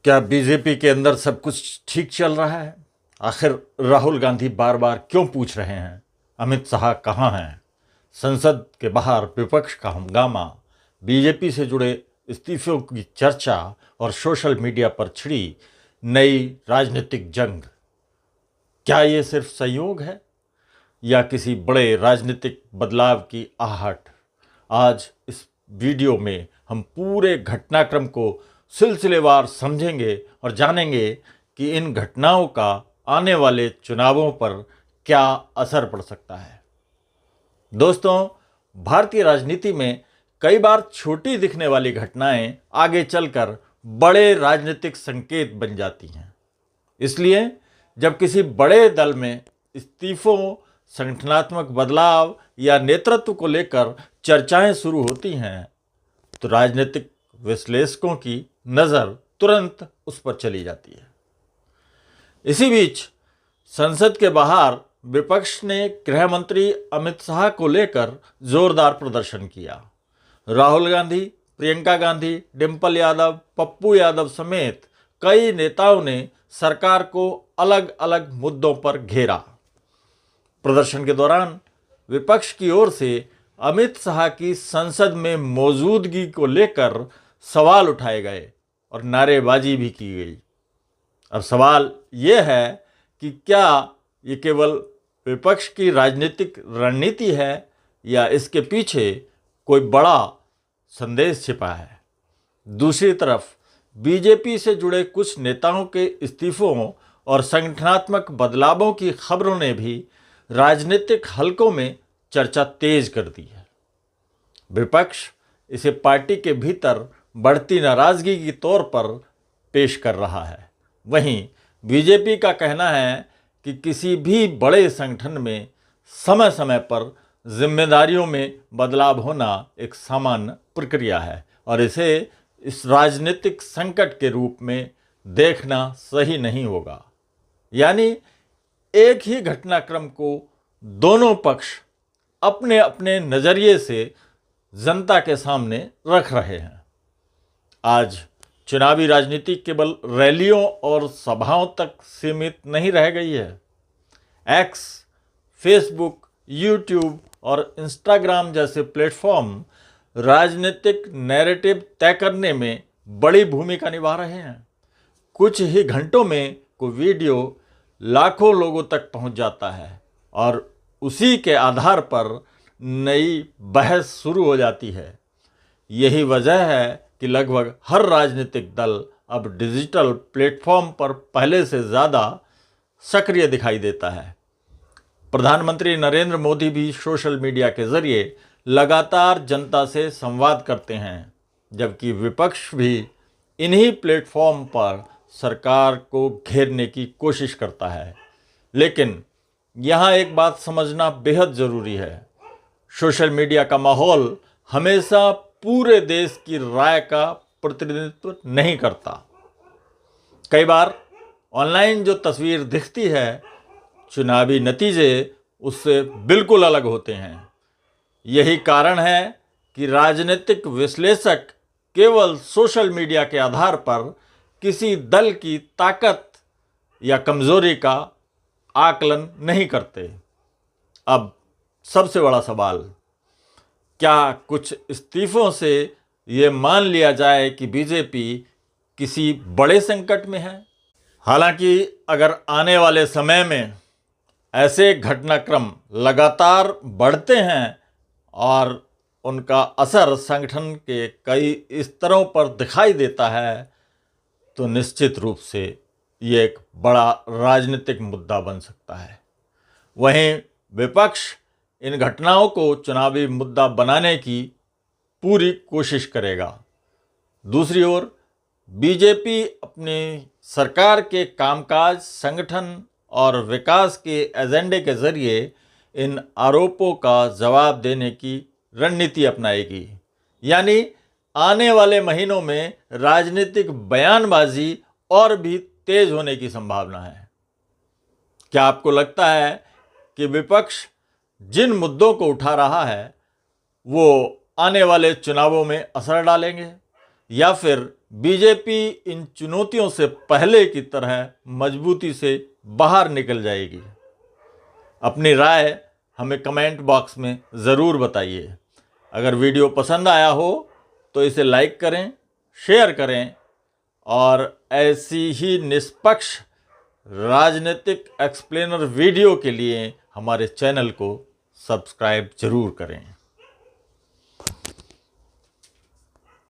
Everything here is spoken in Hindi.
क्या बीजेपी के अंदर सब कुछ ठीक चल रहा है? आखिर राहुल गांधी बार बार क्यों पूछ रहे हैं अमित शाह कहाँ हैं? संसद के बाहर विपक्ष का हंगामा, बीजेपी से जुड़े इस्तीफों की चर्चा और सोशल मीडिया पर छिड़ी नई राजनीतिक जंग। क्या ये सिर्फ संयोग है या किसी बड़े राजनीतिक बदलाव की आहट? आज इस वीडियो में हम पूरे घटनाक्रम को सिलसिलेवार समझेंगे और जानेंगे कि इन घटनाओं का आने वाले चुनावों पर क्या असर पड़ सकता है। दोस्तों, भारतीय राजनीति में कई बार छोटी दिखने वाली घटनाएं आगे चलकर बड़े राजनीतिक संकेत बन जाती हैं। इसलिए जब किसी बड़े दल में इस्तीफों, संगठनात्मक बदलाव या नेतृत्व को लेकर चर्चाएं शुरू होती हैं तो राजनीतिक विश्लेषकों की नज़र तुरंत उस पर चली जाती है। इसी बीच संसद के बाहर विपक्ष ने गृह मंत्री अमित शाह को लेकर जोरदार प्रदर्शन किया। राहुल गांधी, प्रियंका गांधी, डिंपल यादव, पप्पू यादव समेत कई नेताओं ने सरकार को अलग अलग मुद्दों पर घेरा। प्रदर्शन के दौरान विपक्ष की ओर से अमित शाह की संसद में मौजूदगी को लेकर सवाल उठाए गए और नारेबाजी भी की गई। अब सवाल ये है कि क्या ये केवल विपक्ष की राजनीतिक रणनीति है या इसके पीछे कोई बड़ा संदेश छिपा है। दूसरी तरफ बीजेपी से जुड़े कुछ नेताओं के इस्तीफों और संगठनात्मक बदलावों की खबरों ने भी राजनीतिक हलकों में चर्चा तेज कर दी है। विपक्ष इसे पार्टी के भीतर बढ़ती नाराजगी के तौर पर पेश कर रहा है। वहीं बीजेपी का कहना है कि किसी भी बड़े संगठन में समय समय पर जिम्मेदारियों में बदलाव होना एक सामान्य प्रक्रिया है और इसे इस राजनीतिक संकट के रूप में देखना सही नहीं होगा। यानी एक ही घटनाक्रम को दोनों पक्ष अपने अपने नज़रिए से जनता के सामने रख रहे हैं। आज चुनावी राजनीति केवल रैलियों और सभाओं तक सीमित नहीं रह गई है। एक्स, फेसबुक, यूट्यूब और इंस्टाग्राम जैसे प्लेटफॉर्म राजनीतिक नैरेटिव तय करने में बड़ी भूमिका निभा रहे हैं। कुछ ही घंटों में कोई वीडियो लाखों लोगों तक पहुंच जाता है और उसी के आधार पर नई बहस शुरू हो जाती है। यही वजह है कि लगभग हर राजनीतिक दल अब डिजिटल प्लेटफॉर्म पर पहले से ज़्यादा सक्रिय दिखाई देता है। प्रधानमंत्री नरेंद्र मोदी भी सोशल मीडिया के जरिए लगातार जनता से संवाद करते हैं, जबकि विपक्ष भी इन्हीं प्लेटफॉर्म पर सरकार को घेरने की कोशिश करता है। लेकिन यहाँ एक बात समझना बेहद ज़रूरी है। सोशल मीडिया का माहौल हमेशा पूरे देश की राय का प्रतिनिधित्व नहीं करता। कई बार ऑनलाइन जो तस्वीर दिखती है, चुनावी नतीजे उससे बिल्कुल अलग होते हैं। यही कारण है कि राजनीतिक विश्लेषक केवल सोशल मीडिया के आधार पर किसी दल की ताकत या कमजोरी का आकलन नहीं करते। अब सबसे बड़ा सवाल, क्या कुछ इस्तीफों से ये मान लिया जाए कि बीजेपी किसी बड़े संकट में है? हालांकि अगर आने वाले समय में ऐसे घटनाक्रम लगातार बढ़ते हैं और उनका असर संगठन के कई स्तरों पर दिखाई देता है तो निश्चित रूप से ये एक बड़ा राजनीतिक मुद्दा बन सकता है। वहीं विपक्ष इन घटनाओं को चुनावी मुद्दा बनाने की पूरी कोशिश करेगा। दूसरी ओर बीजेपी अपनी सरकार के कामकाज, संगठन और विकास के एजेंडे के जरिए इन आरोपों का जवाब देने की रणनीति अपनाएगी। यानी आने वाले महीनों में राजनीतिक बयानबाजी और भी तेज होने की संभावना है। क्या आपको लगता है कि विपक्ष जिन मुद्दों को उठा रहा है वो आने वाले चुनावों में असर डालेंगे या फिर बीजेपी इन चुनौतियों से पहले की तरह मजबूती से बाहर निकल जाएगी? अपनी राय हमें कमेंट बॉक्स में ज़रूर बताइए। अगर वीडियो पसंद आया हो तो इसे लाइक करें, शेयर करें और ऐसी ही निष्पक्ष राजनीतिक एक्सप्लेनर वीडियो के लिए हमारे चैनल को सब्सक्राइब जरूर करें।